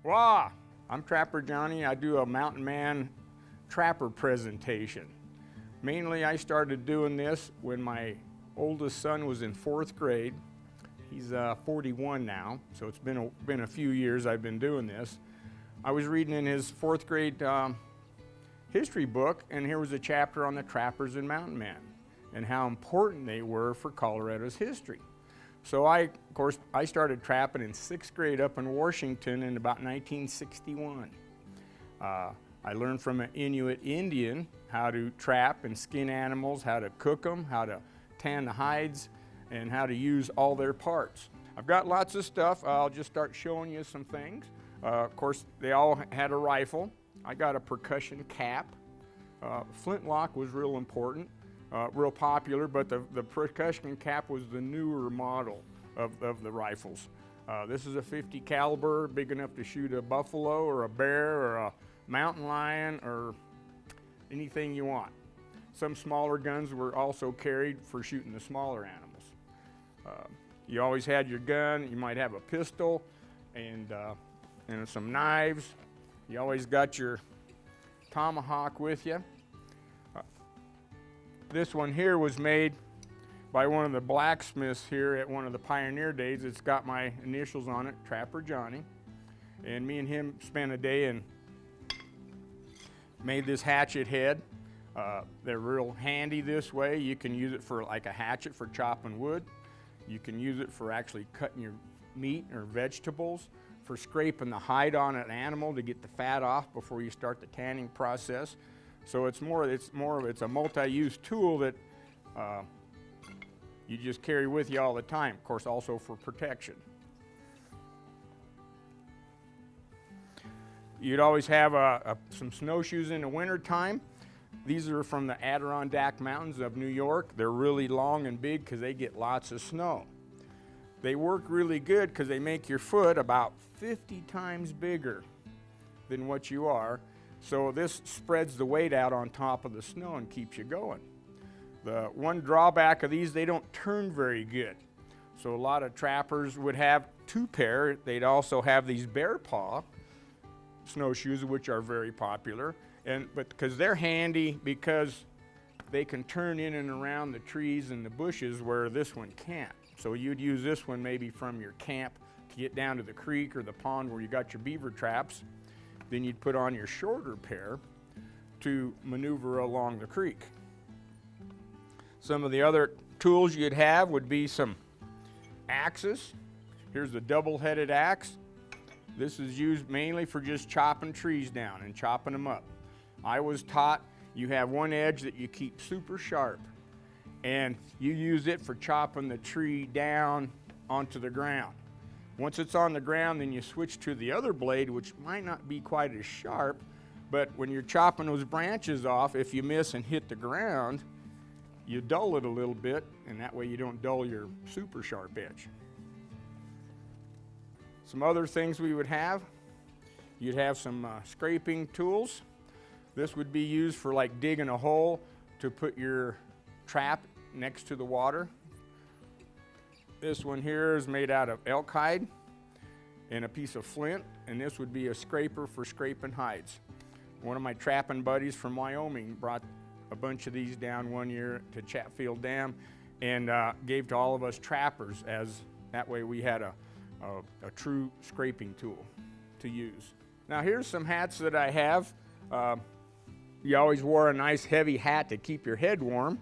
Wah! I'm Trapper Johnny. I do a Mountain Man trapper presentation. Mainly I started doing this when my oldest son was in 4th grade. He's 41 now, so it's been a few years I've been doing this. I was reading in his 4th grade history book, and here was a chapter on the trappers and mountain men and how important they were for Colorado's history. So I started trapping in 6th grade up in Washington in about 1961. I learned from an Inuit Indian how to trap and skin animals, how to cook them, how to tan the hides, and how to use all their parts. I've got lots of stuff. I'll just start showing you some things. Of course, they all had a rifle. I got a percussion cap. Flintlock was real important, real popular, but the percussion cap was the newer model of the rifles. This is a .50 caliber, big enough to shoot a buffalo or a bear or a mountain lion or anything you want. Some smaller guns were also carried for shooting the smaller animals. You always had your gun. You might have a pistol and some knives. You always got your tomahawk with you. This one here was made by one of the blacksmiths here at one of the pioneer days. It's got my initials on it, Trapper Johnny. And me and him spent a day and made this hatchet head. They're real handy this way. You can use it for like a hatchet for chopping wood. You can use it for actually cutting your meat or vegetables, for scraping the hide on an animal to get the fat off before you start the tanning process. So it's a multi-use tool that you just carry with you all the time. Of course, also for protection. You'd always have some snowshoes in the wintertime. These are from the Adirondack Mountains of New York. They're really long and big because they get lots of snow. They work really good because they make your foot about 50 times bigger than what you are. So this spreads the weight out on top of the snow and keeps you going. The one drawback of these, they don't turn very good. So a lot of trappers would have 2 pair. They'd also have these bear paw snowshoes, which are very popular. But because they're handy, because they can turn in and around the trees and the bushes where this one can't. So you'd use this one maybe from your camp to get down to the creek or the pond where you got your beaver traps. Then you'd put on your shorter pair to maneuver along the creek. Some of the other tools you'd have would be some axes. Here's the double-headed axe. This is used mainly for just chopping trees down and chopping them up. I was taught you have one edge that you keep super sharp, and you use it for chopping the tree down onto the ground. Once it's on the ground, then you switch to the other blade, which might not be quite as sharp, but when you're chopping those branches off, if you miss and hit the ground, you dull it a little bit, and that way you don't dull your super sharp edge. Some other things we would have, you'd have some scraping tools. This would be used for like digging a hole to put your trap next to the water. This one here is made out of elk hide and a piece of flint, and this would be a scraper for scraping hides. One of my trapping buddies from Wyoming brought a bunch of these down one year to Chatfield Dam and gave to all of us trappers, as that way we had a true scraping tool to use. Now here's some hats that I have. You always wore a nice heavy hat to keep your head warm.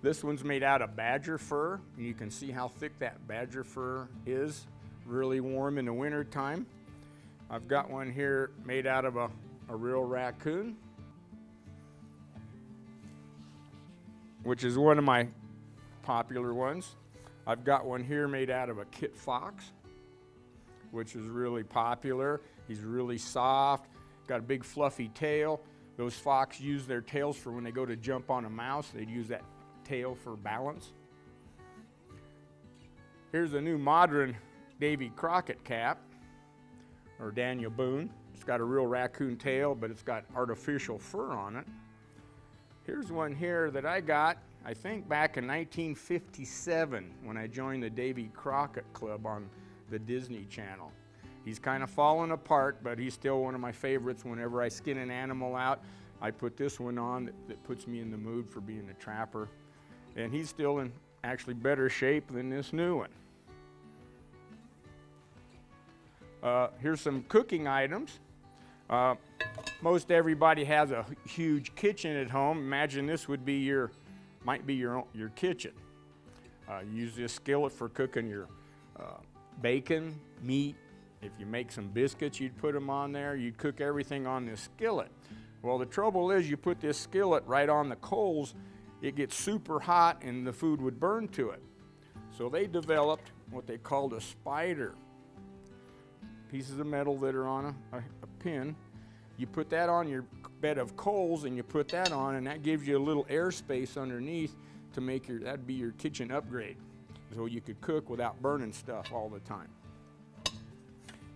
This one's made out of badger fur. You can see how thick that badger fur is. Really warm in the winter time. I've got one here made out of a real raccoon, which is one of my popular ones. I've got one here made out of a kit fox, which is really popular. He's really soft, got a big fluffy tail. Those fox use their tails for when they go to jump on a mouse. They'd use that tail for balance. Here's a new modern Davy Crockett cap, or Daniel Boone. It's got a real raccoon tail, but it's got artificial fur on it. Here's one here that I got, I think back in 1957 when I joined the Davy Crockett Club on the Disney Channel. He's kind of fallen apart, but he's still one of my favorites. Whenever I skin an animal out, I put this one on that puts me in the mood for being a trapper. And he's still in actually better shape than this new one. Here's some cooking items. Most everybody has a huge kitchen at home. Imagine this would be your kitchen. Use this skillet for cooking your bacon, meat. If you make some biscuits, you'd put them on there. You'd cook everything on this skillet. Well, the trouble is you put this skillet right on the coals, it gets super hot and the food would burn to it. So they developed what they called a spider. Pieces of metal that are on a pin. You put that on your bed of coals and you put that on, and that gives you a little airspace underneath to make that'd be your kitchen upgrade. So you could cook without burning stuff all the time.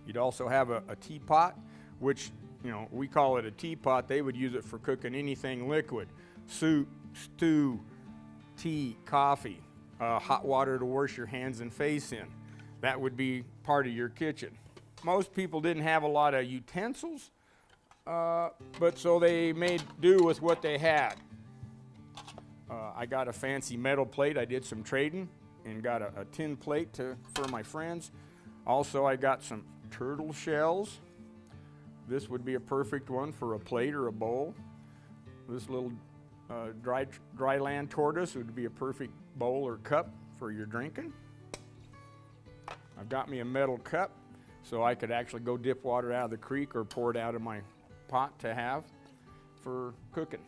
You'd also have a teapot, which, we call it a teapot. They would use it for cooking anything liquid: soup, stew, tea, coffee, hot water to wash your hands and face in. That would be part of your kitchen. Most people didn't have a lot of utensils, but so they made do with what they had. I got a fancy metal plate. I did some trading and got a tin plate for my friends. Also, I got some turtle shells. This would be a perfect one for a plate or a bowl. This little dry land tortoise would be a perfect bowl or cup for your drinking. I've got me a metal cup so I could actually go dip water out of the creek or pour it out of my pot to have for cooking.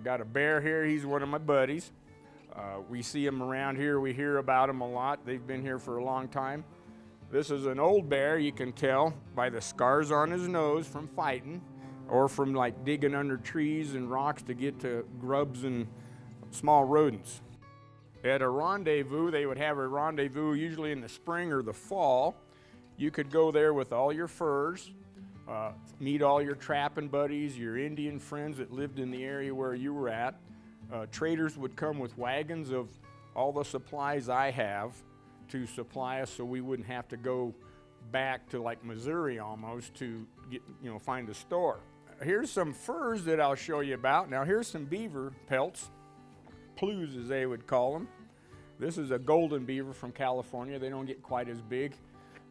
Got a bear here. He's one of my buddies. We see him around here. We hear about him a lot. They've been here for a long time. This is an old bear. You can tell by the scars on his nose from fighting or from like digging under trees and rocks to get to grubs and small rodents. At a rendezvous, they would have a rendezvous usually in the spring or the fall. You could go there with all your furs, meet all your trapping buddies, your Indian friends that lived in the area where you were at. Traders would come with wagons of all the supplies I have to supply us so we wouldn't have to go back to like Missouri almost to get, find a store. Here's some furs that I'll show you about. Now here's some beaver pelts, plues as they would call them. This is a golden beaver from California. They don't get quite as big,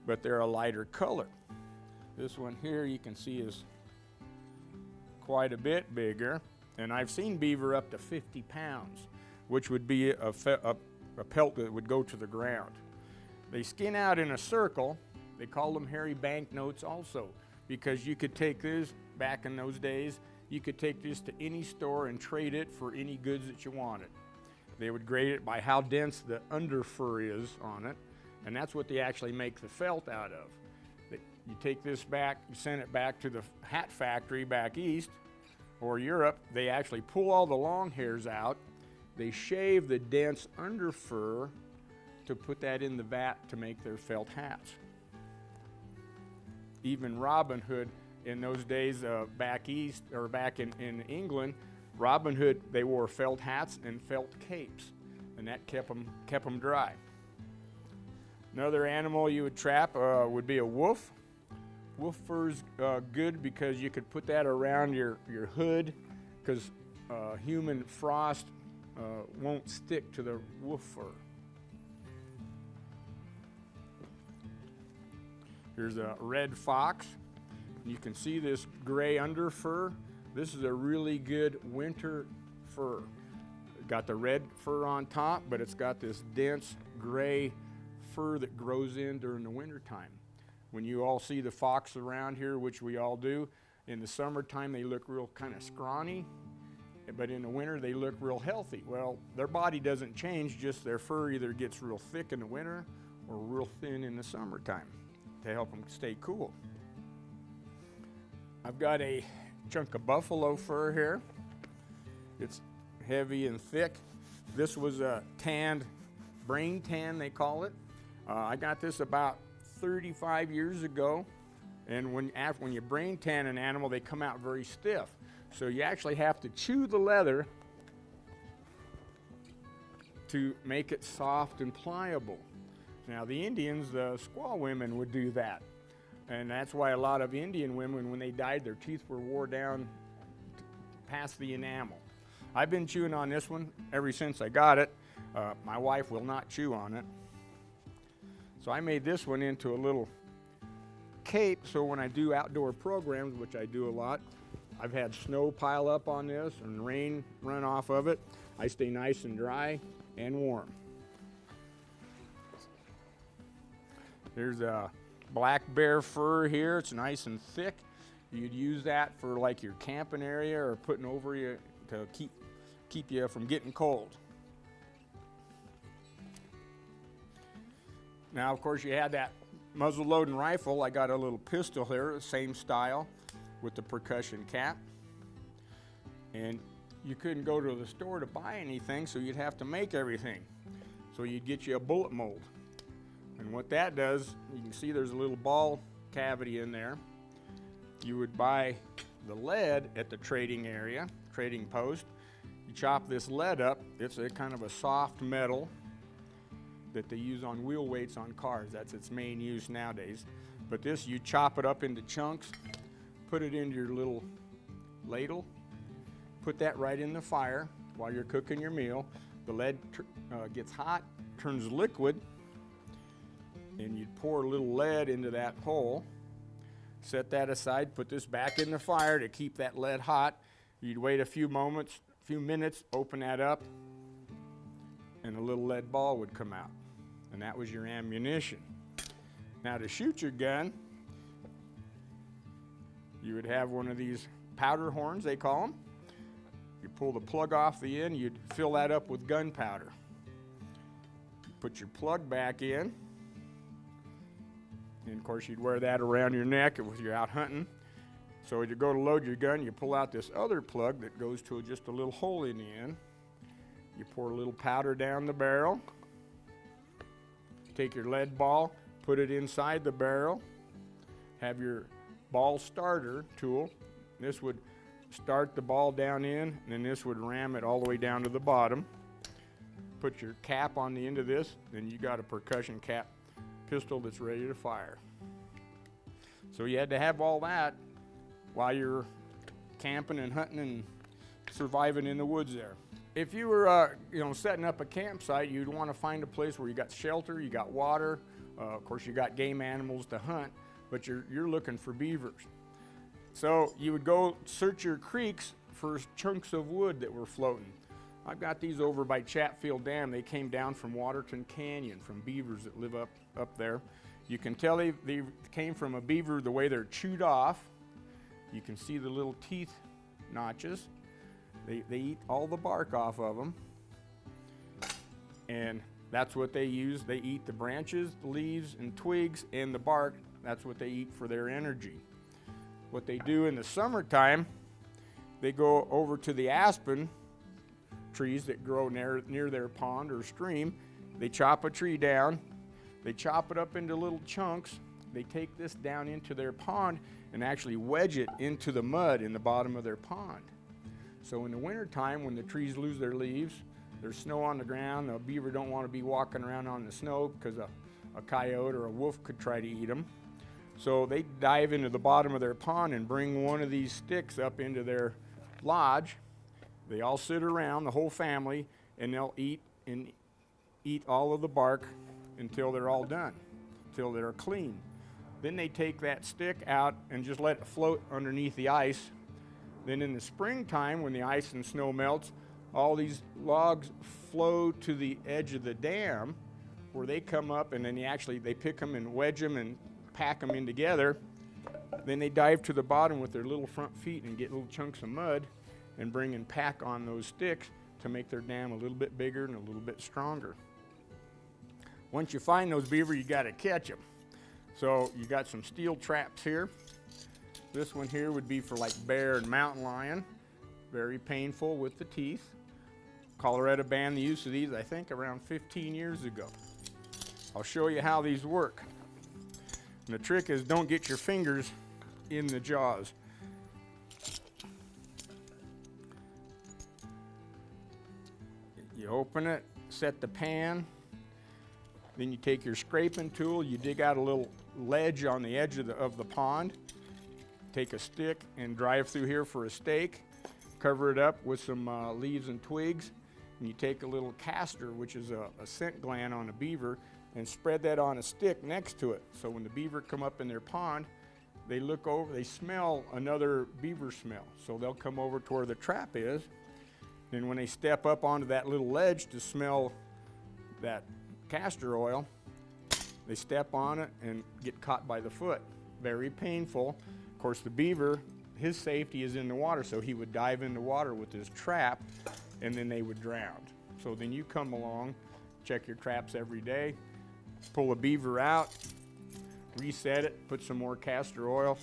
but they're a lighter color. This one here you can see is quite a bit bigger, and I've seen beaver up to 50 pounds, which would be a pelt that would go to the ground. They skin out in a circle. They call them hairy banknotes also, because you could take this, back in those days, you could take this to any store and trade it for any goods that you wanted. They would grade it by how dense the under fur is on it, and that's what they actually make the felt out of. You take this back, you send it back to the hat factory back east or Europe. They actually pull all the long hairs out. They shave the dense under fur to put that in the vat to make their felt hats. Even Robin Hood in those days back east or back in England, Robin Hood, they wore felt hats and felt capes, and that kept them dry. Another animal you would trap would be a wolf. Wolf fur's good because you could put that around your hood, because human frost won't stick to the wolf fur. Here's a red fox. You can see this gray under fur. This is a really good winter fur. Got the red fur on top, but it's got this dense gray fur that grows in during the winter time. When you all see the fox around here, which we all do, in the summertime they look real kind of scrawny, but in the winter they look real healthy. Well, their body doesn't change, just their fur either gets real thick in the winter or real thin in the summertime to help them stay cool. I've got a chunk of buffalo fur here. It's heavy and thick. This was a tanned, brain tan they call it. I got this about 35 years ago, and when you brain tan an animal, they come out very stiff. So you actually have to chew the leather to make it soft and pliable. Now the Indians, the squaw women would do that. And that's why a lot of Indian women, when they died, their teeth were wore down past the enamel. I've been chewing on this one ever since I got it. My wife will not chew on it. So I made this one into a little cape, so when I do outdoor programs, which I do a lot, I've had snow pile up on this and rain run off of it. I stay nice and dry and warm. There's a black bear fur here. It's nice and thick. You'd use that for like your camping area or putting over you to keep you from getting cold. Now, of course, you had that muzzle loading rifle. I got a little pistol here, the same style with the percussion cap. And you couldn't go to the store to buy anything, so you'd have to make everything. So you'd get you a bullet mold. And what that does, you can see there's a little ball cavity in there. You would buy the lead at the trading post. You chop this lead up. It's a kind of a soft metal that they use on wheel weights on cars. That's its main use nowadays. But this, you chop it up into chunks, put it into your little ladle, put that right in the fire while you're cooking your meal. The lead gets hot, turns liquid, and you'd pour a little lead into that hole, set that aside, put this back in the fire to keep that lead hot. You'd wait a few minutes, open that up, and a little lead ball would come out. And that was your ammunition. Now to shoot your gun, you would have one of these powder horns, they call them. You pull the plug off the end, you'd fill that up with gunpowder. You put your plug back in, and of course you'd wear that around your neck if you're out hunting. So as you go to load your gun, you pull out this other plug that goes to just a little hole in the end. You pour a little powder down the barrel. Take your lead ball, put it inside the barrel. Have your ball starter tool. This would start the ball down in, and then this would ram it all the way down to the bottom. Put your cap on the end of this, then you got a percussion cap pistol that's ready to fire. So you had to have all that while you're camping and hunting and surviving in the woods there. If you were setting up a campsite, you'd want to find a place where you got shelter, you got water, of course you got game animals to hunt, but you're looking for beavers. So you would go search your creeks for chunks of wood that were floating. I've got these over by Chatfield Dam. They came down from Waterton Canyon, from beavers that live up there. You can tell they came from a beaver the way they're chewed off. You can see the little teeth notches. They eat all the bark off of them, and that's what they use. They eat the branches, the leaves, and twigs, and the bark. That's what they eat for their energy. What they do in the summertime, they go over to the aspen trees that grow near their pond or stream. They chop a tree down. They chop it up into little chunks. They take this down into their pond and actually wedge it into the mud in the bottom of their pond. So in the wintertime, when the trees lose their leaves, there's snow on the ground, the beaver don't want to be walking around on the snow because a coyote or a wolf could try to eat them. So they dive into the bottom of their pond and bring one of these sticks up into their lodge. They all sit around, the whole family, and they'll eat all of the bark until they're all done, until they're clean. Then they take that stick out and just let it float underneath the ice. Then in the springtime, when the ice and snow melts, all these logs flow to the edge of the dam where they come up, and then they pick them and wedge them and pack them in together. Then they dive to the bottom with their little front feet and get little chunks of mud and bring and pack on those sticks to make their dam a little bit bigger and a little bit stronger. Once you find those beaver, you got to catch them. So you got some steel traps here. This one here would be for like bear and mountain lion. Very painful with the teeth. Colorado banned the use of these, I think, around 15 years ago. I'll show you how these work. And the trick is don't get your fingers in the jaws. You open it, set the pan. Then you take your scraping tool, you dig out a little ledge on the edge of the pond, take a stick and drive through here for a stake, cover it up with some leaves and twigs, and you take a little castor, which is a scent gland on a beaver, and spread that on a stick next to it. So when the beaver come up in their pond, they look over, they smell another beaver smell. So they'll come over to where the trap is, and when they step up onto that little ledge to smell that castor oil, they step on it and get caught by the foot. Very painful. Of course, the beaver, his safety is in the water, so he would dive in the water with his trap, and then they would drown. So then you come along, check your traps every day, pull a beaver out, reset it, put some more castor oil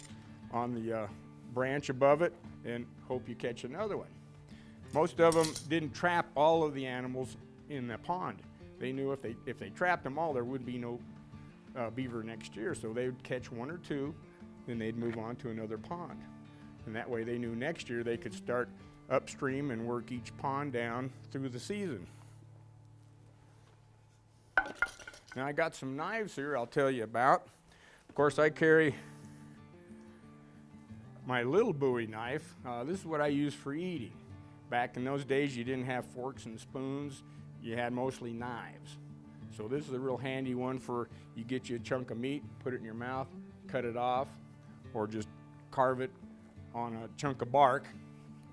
on the branch above it, and hope you catch another one. Most of them didn't trap all of the animals in the pond. They knew if they trapped them all, there would be no beaver next year, so they would catch one or two, then they'd move on to another pond. And that way they knew next year they could start upstream and work each pond down through the season. Now I got some knives here I'll tell you about. Of course, I carry my little Bowie knife. This is what I use for eating. Back in those days, you didn't have forks and spoons. You had mostly knives. So this is a real handy one for you get you a chunk of meat, put it in your mouth, cut it off, or just carve it on a chunk of bark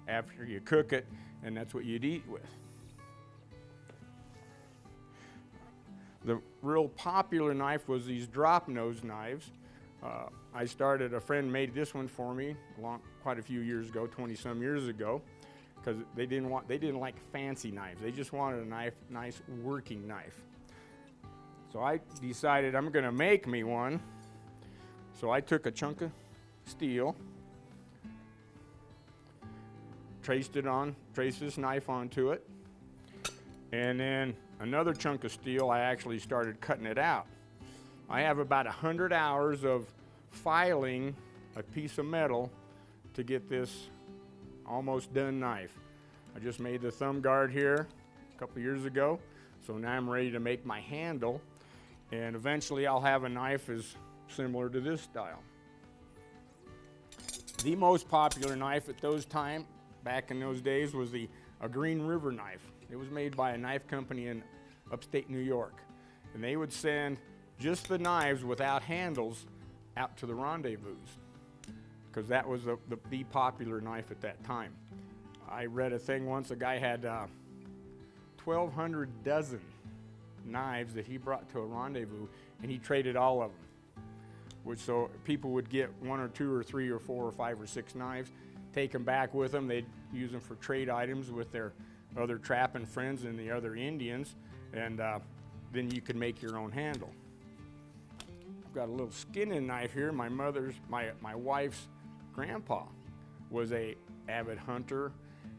after you cook it, and that's what you'd eat with. The real popular knife was these drop nose knives. A friend made this one for me quite a few years ago, 20-some years ago, because they didn't like fancy knives. They just wanted a nice working knife. So I decided I'm going to make me one. So I took a chunk of steel, traced this knife onto it, and then another chunk of steel, I actually started cutting it out. I have about 100 hours of filing a piece of metal to get this almost done knife. I just made the thumb guard here a couple years ago, so now I'm ready to make my handle, and eventually I'll have a knife as similar to this style. The most popular knife at those time, back in those days, was a Green River knife. It was made by a knife company in upstate New York, and they would send just the knives without handles out to the rendezvous, because that was the popular knife at that time. I read a thing once, a guy had 1,200 dozen knives that he brought to a rendezvous, and he traded all of them. So people would get 1 or 2 or 3 or 4 or 5 or 6 knives, take them back with them. They'd use them for trade items with their other trapping friends and the other Indians, and then you could make your own handle. I've got a little skinning knife here. My wife's grandpa was a avid hunter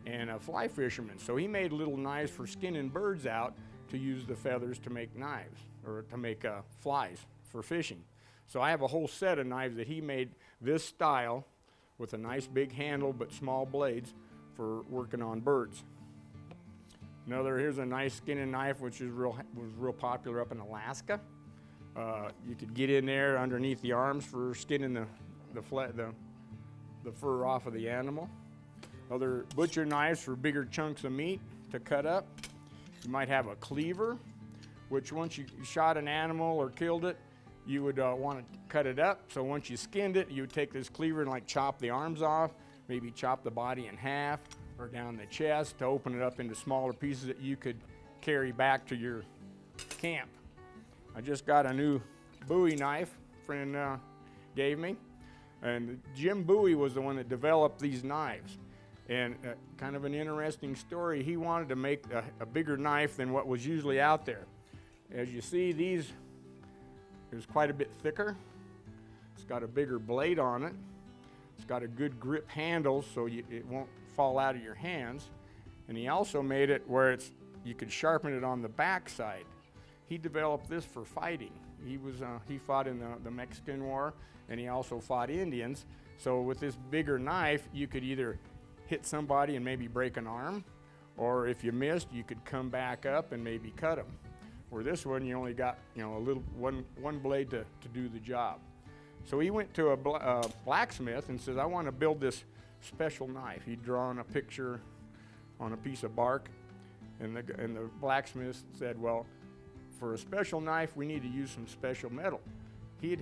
and a fly fisherman, so he made little knives for skinning birds out to use the feathers to make knives, or to make flies for fishing. So I have a whole set of knives that he made this style with a nice big handle but small blades for working on birds. Here's a nice skinning knife which was real popular up in Alaska. You could get in there underneath the arms for skinning the fur off of the animal. Other butcher knives for bigger chunks of meat to cut up. You might have a cleaver, which once you shot an animal or killed it, you would want to cut it up. So once you skinned it, you would take this cleaver and chop the arms off, maybe chop the body in half or down the chest to open it up into smaller pieces that you could carry back to your camp. I just got a new Bowie knife a friend gave me, and Jim Bowie was the one that developed these knives. And kind of an interesting story, he wanted to make a bigger knife than what was usually out there. As you see, these is quite a bit thicker. It's got a bigger blade on it. It's got a good grip handle so it won't fall out of your hands. And he also made it where you could sharpen it on the back side. He developed this for fighting. He fought in the Mexican War, and he also fought Indians. So with this bigger knife, you could either hit somebody and maybe break an arm, or if you missed, you could come back up and maybe cut them. where this one you only got, you know, a little one blade to do the job. So he went to a blacksmith and says, I want to build this special knife. He'd drawn a picture on a piece of bark, and the blacksmith said, well, for a special knife, we need to use some special metal. He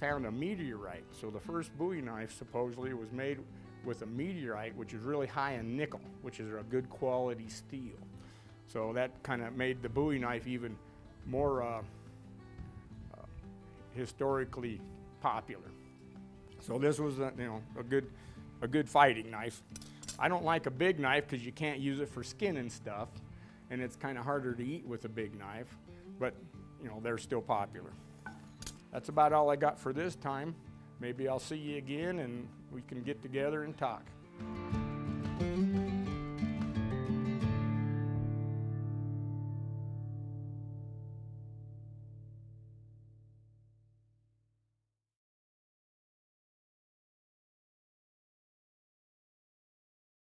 found a meteorite. So the first Bowie knife supposedly was made with a meteorite, which is really high in nickel, which is a good quality steel. So that kind of made the Bowie knife even more historically popular. So this was a good fighting knife. I don't like a big knife because you can't use it for skinning stuff, and it's kind of harder to eat with a big knife, but you know, they're still popular. That's about all I got for this time. Maybe I'll see you again and we can get together and talk.